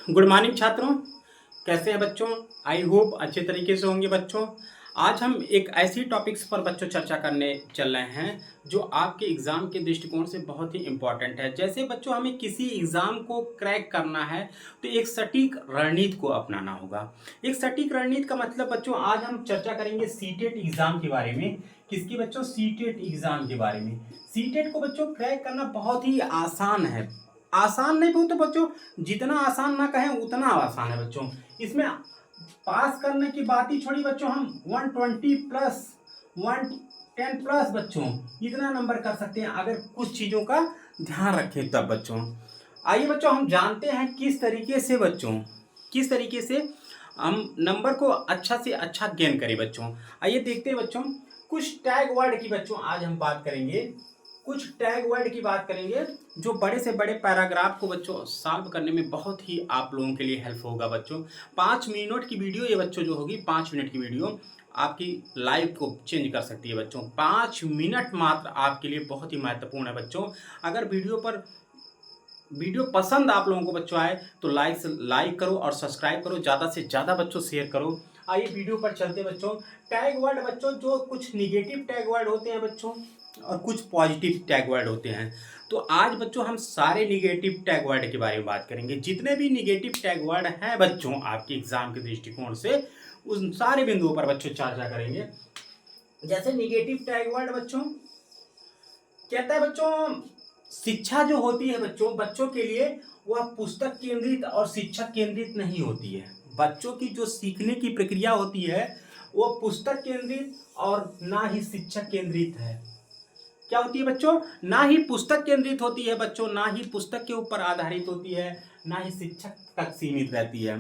Good morning छात्रों। कैसे हैं बच्चों? आई होप अच्छे तरीके से होंगे बच्चों। आज हम एक ऐसी टॉपिक्स पर बच्चों चर्चा करने चल रहे हैं जो आपके एग्ज़ाम के दृष्टिकोण से बहुत ही इम्पॉर्टेंट है। जैसे बच्चों हमें किसी एग्ज़ाम को क्रैक करना है तो एक सटीक रणनीति को अपनाना होगा। एक सटीक रणनीति का मतलब बच्चों आज हम चर्चा करेंगे सीटेट एग्ज़ाम के बारे में। किसकी बच्चों? सीटेट एग्ज़ाम के बारे में। सीटेट को बच्चों क्रैक करना बहुत ही आसान है। आसान नहीं बोलते बच्चों, जितना आसान ना कहें उतना आसान है बच्चों। इसमें पास करने की बात ही छोड़ी बच्चों, हम 120 प्लस 110 प्लस बच्चों इतना नंबर कर सकते हैं अगर कुछ चीज़ों का ध्यान रखें तब बच्चों। आइए बच्चों हम जानते हैं किस तरीके से हम नंबर को अच्छा से अच्छा गेन करें बच्चों। आइए देखते हैं बच्चों, कुछ टैग वर्ड की बच्चों आज हम बात करेंगे। कुछ टैग वर्ड की बात करेंगे जो बड़े से बड़े पैराग्राफ को बच्चों सॉल्व करने में बहुत ही आप लोगों के लिए हेल्प होगा बच्चों। 5 मिनट की वीडियो ये बच्चों जो होगी, 5 मिनट की वीडियो आपकी लाइफ को चेंज कर सकती है बच्चों। 5 मिनट मात्र आपके लिए बहुत ही महत्वपूर्ण है बच्चों। अगर वीडियो पसंद आप लोगों को बच्चों आए तो लाइक करो और सब्सक्राइब करो, ज़्यादा से ज़्यादा बच्चों शेयर करो। आइए वीडियो पर चलते बच्चों। टैग वर्ड बच्चों, जो कुछ निगेटिव टैग वर्ड होते हैं बच्चों और कुछ पॉजिटिव टैग वर्ड होते हैं। तो आज बच्चों हम सारे निगेटिव टैग वर्ड के बारे में बात करेंगे। जितने भी निगेटिव टैग वर्ड हैं बच्चों आपके एग्जाम के दृष्टिकोण से, उन सारे बिंदुओं पर बच्चों चर्चा करेंगे। जैसे निगेटिव टैग वर्ड बच्चों कहता है बच्चों, शिक्षा जो होती है बच्चों, बच्चों के लिए वह पुस्तक केंद्रित और शिक्षक केंद्रित नहीं होती है। बच्चों की जो सीखने की प्रक्रिया होती है वो पुस्तक केंद्रित और ना ही शिक्षक केंद्रित है। क्या होती है बच्चों? ना ही पुस्तक केंद्रित होती है बच्चों, ना ही पुस्तक के ऊपर आधारित होती है, ना ही शिक्षक तक सीमित रहती है।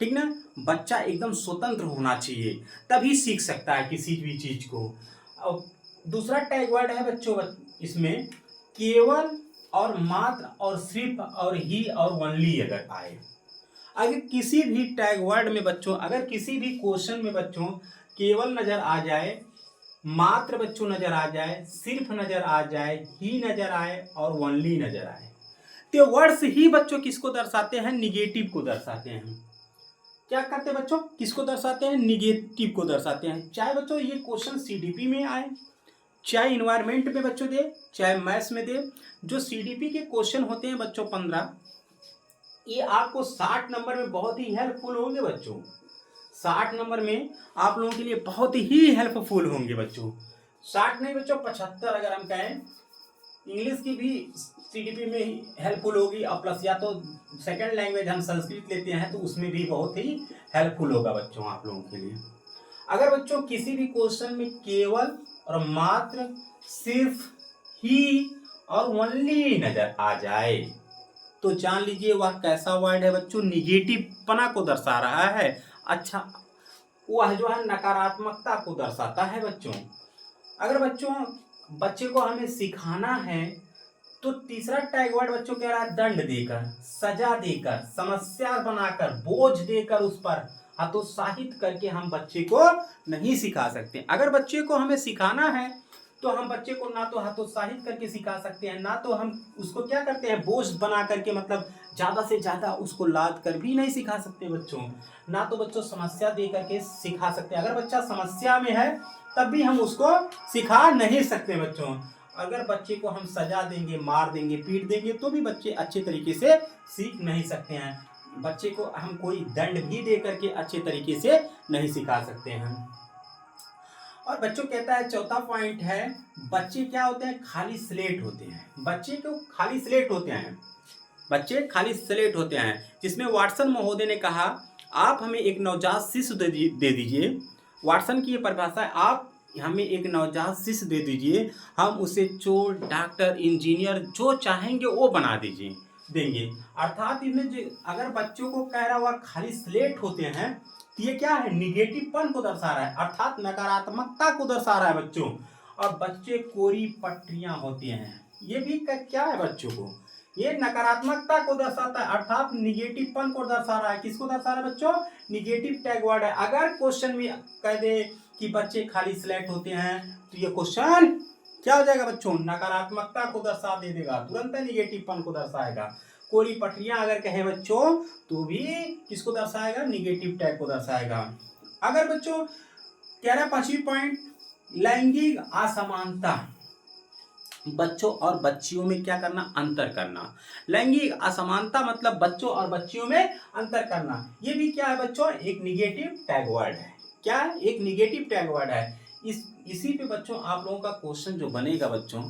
ठीक ना? बच्चा एकदम स्वतंत्र होना चाहिए, तभी सीख सकता है किसी भी चीज को। और दूसरा टैग वर्ड है बच्चों इसमें, केवल और मात्र और सिर्फ और ही और ओनली अगर आए। अगर किसी भी टैग वर्ड में बच्चों, अगर किसी भी क्वेश्चन में बच्चों केवल नजर आ जाए, मात्र बच्चों नजर आ जाए, सिर्फ नजर आ जाए, ही नजर आए और ओनली नजर आए, तो वर्ड्स ही बच्चों किसको दर्शाते हैं? निगेटिव को दर्शाते हैं। क्या करते हैं बच्चों? किसको दर्शाते हैं? निगेटिव को दर्शाते हैं। चाहे बच्चों ये क्वेश्चन सीडीपी में आए, चाहे इन्वायरमेंट में बच्चों दे, चाहे मैथ्स में दे। जो सीडीपी के क्वेश्चन होते हैं बच्चों 15, ये आपको 60 नंबर में बहुत ही हेल्पफुल होंगे बच्चों। 60 नंबर में आप लोगों के लिए बहुत ही हेल्पफुल होंगे बच्चों। 60 नहीं बच्चों, 75 अगर हम कहें। इंग्लिश की भी सीडीपी में ही हेल्पफुल होगी, और प्लस या तो सेकंड लैंग्वेज हम संस्कृत लेते हैं तो उसमें भी बहुत ही हेल्पफुल होगा बच्चों आप लोगों के लिए। अगर बच्चों किसी भी क्वेश्चन में केवल और मात्र, सिर्फ, ही और ओनली नजर आ जाए तो जान लीजिए वह कैसा वर्ड है बच्चों? निगेटिव पना को दर्शा रहा है। अच्छा, वह जो है नकारात्मकता को दर्शाता है बच्चों। अगर बच्चों बच्चे को हमें सिखाना है तो तीसरा टैग वर्ड बच्चों कह रहा है दंड देकर, सजा देकर, समस्या बनाकर, बोझ देकर उस पर हतोत्साहित करके हम बच्चे को नहीं सिखा सकते। अगर बच्चे को हमें सिखाना है तो हम बच्चे को ना तो हतोत्साहित करके सिखा सकते हैं, ना तो हम उसको क्या करते हैं, बोझ बना करके, मतलब ज़्यादा से ज़्यादा उसको लाद कर भी नहीं सिखा सकते बच्चों। ना तो बच्चों समस्या दे करके सिखा सकते हैं। अगर बच्चा समस्या में है तब भी हम उसको सिखा नहीं सकते बच्चों। अगर बच्चे को हम सजा देंगे, मार देंगे, पीट देंगे तो भी बच्चे अच्छे तरीके से सीख नहीं सकते हैं। बच्चे को हम कोई दंड भी दे करके अच्छे तरीके से नहीं सिखा सकते हैं। और बच्चों कहता है चौथा पॉइंट है, बच्चे क्या होते हैं? खाली स्लेट होते हैं। बच्चे को खाली स्लेट होते हैं, बच्चे खाली स्लेट होते हैं। जिसमें वाटसन महोदय ने कहा, आप हमें एक नवजात शिशु दे दीजिए। वाटसन की ये परिभाषा है, आप हमें एक नवजात शिशु दे दीजिए, हम उसे चोर, डॉक्टर, इंजीनियर जो चाहेंगे वो बना देंगे। अर्थात इनमें अगर बच्चों को कह रहा हुआ खाली स्लेट होते हैं तो ये क्या है? निगेटिव पन को दर्शा रहा है, अर्थात नकारात्मकता को दर्शा रहा है बच्चों। और बच्चे कोरी पटरियां होते हैं, ये भी क्या है बच्चों को? ये नकारात्मकता को दर्शाता है, अर्थात निगेटिव पन को दर्शा रहा है। किसको दर्शा रहा है बच्चों? निगेटिव टैग वर्ड है। अगर क्वेश्चन में कह दे कि बच्चे खाली स्लेट होते हैं तो ये क्वेश्चन क्या हो जाएगा बच्चों? नकारात्मकता को दर्शा दे देगा, तुरंत निगेटिव पन को दर्शाएगा। कोरी पटरियां अगर कहें बच्चों तो भी किसको दर्शाएगा, निगेटिव टैग को दर्शाएगा। अगर बच्चों कह रहा 5वीं पॉइंट, लैंगिक असमानता, बच्चों और बच्चियों में क्या करना, अंतर करना। लैंगिक असमानता मतलब बच्चों और बच्चियों में अंतर करना। ये भी क्या है बच्चों, एक निगेटिव टैग वर्ड है। क्या है, एक निगेटिव टैग वर्ड है। इसी पे बच्चों आप लोगों का क्वेश्चन जो बनेगा बच्चों,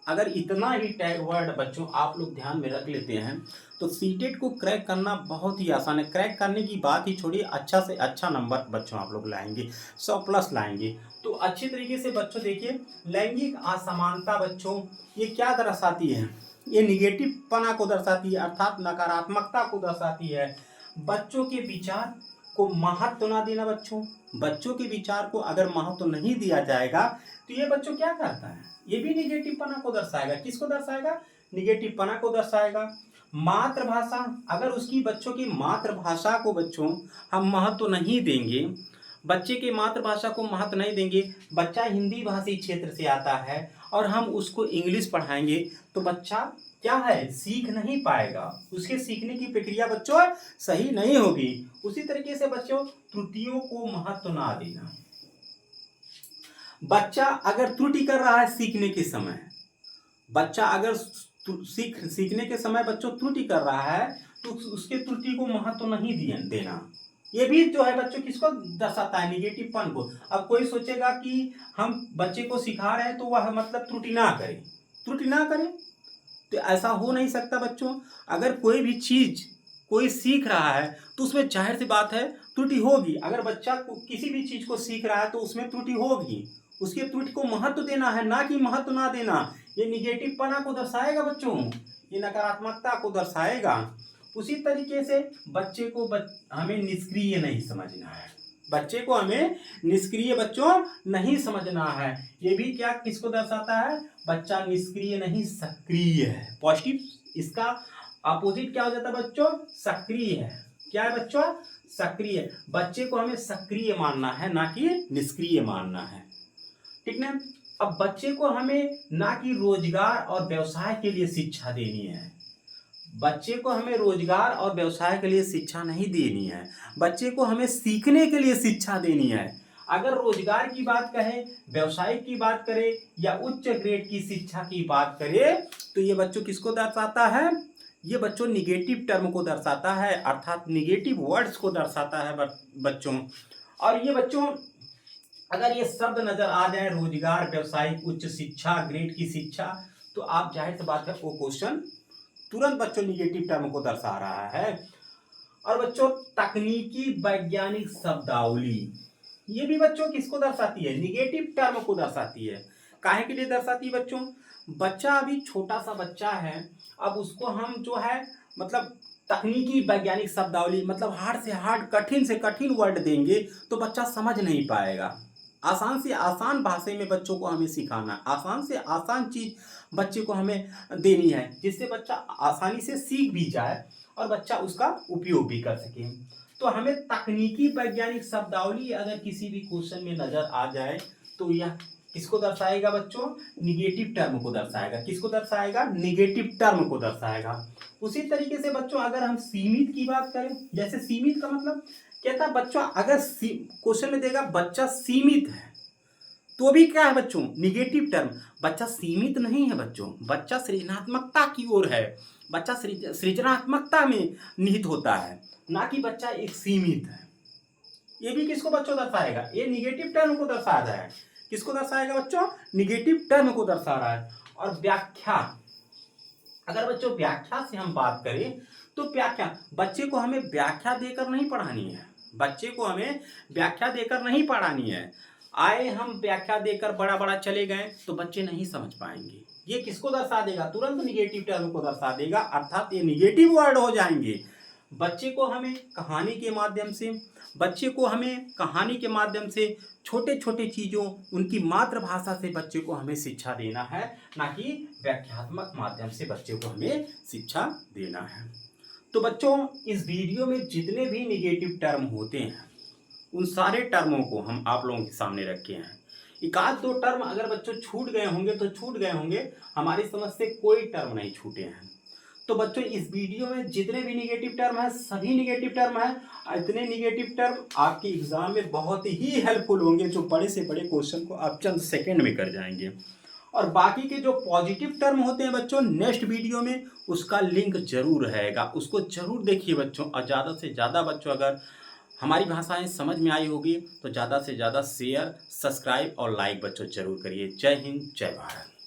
अगर इतना ही टैग वर्ड बच्चों आप लोग ध्यान में रख लेते हैं तो सीटेट को क्रैक करना बहुत ही आसान है। क्रैक करने की बात ही छोड़िए, अच्छा से अच्छा नंबर बच्चों आप लोग लाएंगे, 100+ लाएंगे। तो अच्छी तरीके से बच्चों देखिए, लैंगिक असमानता बच्चों ये क्या दर्शाती है, ये निगेटिव पना को दर्शाती है, अर्थात नकारात्मकता को दर्शाती है। बच्चों के विचार को महत्व ना देना बच्चों, बच्चों के विचार को अगर महत्व नहीं दिया जाएगा तो ये बच्चों क्या करता है, ये भी निगेटिव पना को दर्शाएगा। किसको दर्शाएगा, निगेटिव पना को दर्शाएगा। मातृभाषा, अगर उसकी बच्चों की मातृभाषा को बच्चों हम महत्व नहीं देंगे, बच्चे की मातृभाषा को महत्व नहीं देंगे, बच्चा हिंदी भाषी क्षेत्र से आता है और हम उसको इंग्लिश पढ़ाएंगे तो बच्चा क्या है, सीख नहीं पाएगा, उसके सीखने की प्रक्रिया बच्चों सही नहीं होगी। उसी तरीके से बच्चों त्रुटियों को महत्व ना देना। बच्चा अगर त्रुटि कर रहा है सीखने के समय, बच्चा अगर सीखने के समय बच्चों त्रुटि कर रहा है तो उसके त्रुटि को महत्व नहीं देना। ये भी जो है बच्चों किसको दर्शाता है, निगेटिव पन को। अब कोई सोचेगा कि हम बच्चे को सिखा रहे हैं तो वह मतलब त्रुटि ना करे, त्रुटि ना करे, तो ऐसा हो नहीं सकता बच्चों। अगर कोई भी चीज कोई सीख रहा है तो उसमें जाहिर सी बात है त्रुटि होगी। अगर बच्चा किसी भी चीज को सीख रहा है तो उसमें त्रुटि होगी, उसके त्रुटि को महत्व देना है, ना कि महत्व ना देना। ये निगेटिव पना को दर्शाएगा बच्चों, ये नकारात्मकता को दर्शाएगा। उसी तरीके से बच्चे को हमें निष्क्रिय नहीं समझना है, बच्चे को हमें निष्क्रिय बच्चों नहीं समझना है। ये भी क्या किसको दर्शाता है, बच्चा निष्क्रिय नहीं सक्रिय है। पॉजिटिव, इसका अपोजिट क्या हो जाता है बच्चों, सक्रिय है। क्या है बच्चों, सक्रिय। बच्चे को हमें सक्रिय मानना है, ना कि निष्क्रिय मानना है, ठीक ना। अब बच्चे को हमें ना कि रोजगार और व्यवसाय के लिए शिक्षा देनी है, बच्चे को हमें रोजगार और व्यवसाय के लिए शिक्षा नहीं देनी है, बच्चे को हमें सीखने के लिए शिक्षा देनी है। अगर रोजगार की बात करें, व्यवसाय की बात करें या उच्च ग्रेड की शिक्षा की बात करें तो ये बच्चों किसको दर्शाता है, ये बच्चों निगेटिव टर्म को दर्शाता है, अर्थात निगेटिव वर्ड्स को दर्शाता है बच्चों। और ये बच्चों अगर ये शब्द नजर आ जाए, रोजगार, व्यवसायिक, उच्च शिक्षा, ग्रेड की शिक्षा, तो आप जाहिर सी बात है वो क्वेश्चन तुरंत बच्चों निगेटिव टर्म को दर्शा रहा है। और बच्चों तकनीकी वैज्ञानिक शब्दावली, ये भी बच्चों किसको दर्शाती है, निगेटिव टर्म को दर्शाती है। काहे के लिए दर्शाती है बच्चों, बच्चा अभी छोटा सा बच्चा है, अब उसको हम जो है मतलब तकनीकी वैज्ञानिक शब्दावली मतलब हार्ड से हार्ड, कठिन से कठिन वर्ड देंगे तो बच्चा समझ नहीं पाएगा। आसान से आसान भाषा में बच्चों को हमें सिखाना, आसान से आसान चीज बच्चे को हमें देनी है, जिससे बच्चा आसानी से सीख भी जाए और बच्चा उसका उपयोग भी कर सके। तो हमें तकनीकी वैज्ञानिक शब्दावली अगर किसी भी क्वेश्चन में नजर आ जाए तो यह किसको दर्शाएगा बच्चों, निगेटिव टर्म को दर्शाएगा। किसको दर्शाएगा, निगेटिव टर्म को दर्शाएगा। उसी तरीके से बच्चों अगर हम सीमित की बात करें, जैसे सीमित का मतलब कहता है बच्चों अगर क्वेश्चन में देगा बच्चा सीमित है तो भी क्या है बच्चों, निगेटिव टर्म। बच्चा सीमित नहीं है बच्चों, बच्चा सृजनात्मकता की ओर है, बच्चा सृजनात्मकता में निहित होता है, ना कि बच्चा एक सीमित है। ये भी किसको बच्चों दर्शाएगा, ये निगेटिव टर्म को दर्शा रहा है। किसको दर्शाएगा बच्चों, निगेटिव टर्म को दर्शा रहा है। और व्याख्या, अगर बच्चों व्याख्या से हम बात करें तो व्याख्या, बच्चे को हमें व्याख्या देकर नहीं पढ़ानी है, बच्चे को हमें व्याख्या देकर नहीं पढ़ानी है। आए हम व्याख्या देकर बड़ा बड़ा चले गए तो बच्चे नहीं समझ पाएंगे। ये किसको दर्शा देगा, तुरंत निगेटिव टर्म को दर्शा देगा, अर्थात ये निगेटिव वर्ड हो जाएंगे। बच्चे को हमें कहानी के माध्यम से, बच्चे को हमें कहानी के माध्यम से छोटे छोटे चीज़ों, उनकी मातृभाषा से बच्चे को हमें शिक्षा देना है, ना कि व्याख्यात्मक माध्यम से बच्चे को हमें शिक्षा देना है। तो बच्चों इस वीडियो में जितने भी निगेटिव टर्म होते हैं उन सारे टर्मों को हम आप लोगों के सामने रखे हैं। एक आध दो टर्म अगर बच्चों छूट गए होंगे तो छूट गए होंगे, हमारी समझ से कोई टर्म नहीं छूटे हैं। तो बच्चों इस वीडियो में जितने भी निगेटिव टर्म हैं सभी निगेटिव टर्म हैं। इतने निगेटिव टर्म आपके एग्जाम में बहुत ही हेल्पफुल होंगे, जो बड़े से बड़े क्वेश्चन को आप चंद सेकंड में कर जाएंगे। और बाकी के जो पॉजिटिव टर्म होते हैं बच्चों, नेक्स्ट वीडियो में उसका लिंक जरूर रहेगा, उसको जरूर देखिए बच्चों। और ज़्यादा से ज़्यादा बच्चों अगर हमारी भाषाएं समझ में आई होगी तो ज़्यादा से ज़्यादा शेयर, सब्सक्राइब और लाइक बच्चों जरूर करिए। जय हिंद, जय भारत।